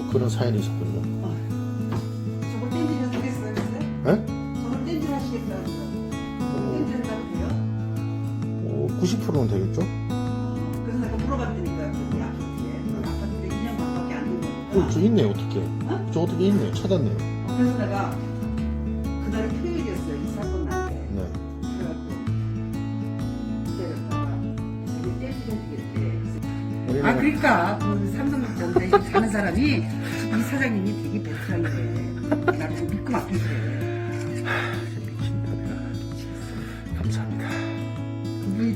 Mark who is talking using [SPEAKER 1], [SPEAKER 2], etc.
[SPEAKER 1] 그런 사연이 있었군요.
[SPEAKER 2] 저거 땡기면 되겠어요?
[SPEAKER 1] 네?
[SPEAKER 2] 저거 땡기면 하시겠다고요? 땡기는다고 돼요?
[SPEAKER 1] 90%는 되겠죠?
[SPEAKER 2] 그래서 내가 물어봤더니까 우리 아파트에 2년밖에 안 되면
[SPEAKER 1] 저 있네 어떻게? 저 어떻게 있네 찾았네요.
[SPEAKER 2] 그래서 내가 그날이 토요일이었어요. 이 사건 날 때.
[SPEAKER 1] 네.
[SPEAKER 2] 그래갖고 기다렸다가 자기 땡기해주겠대.
[SPEAKER 1] 우리는
[SPEAKER 2] 그러니까 그 삼성전자에 사는 사람이 이 사장님이 되게 베테랑이래. 나를 좀 믿고 맡긴 그래.
[SPEAKER 1] 미친다 내가. 감사합니다.
[SPEAKER 2] 그분이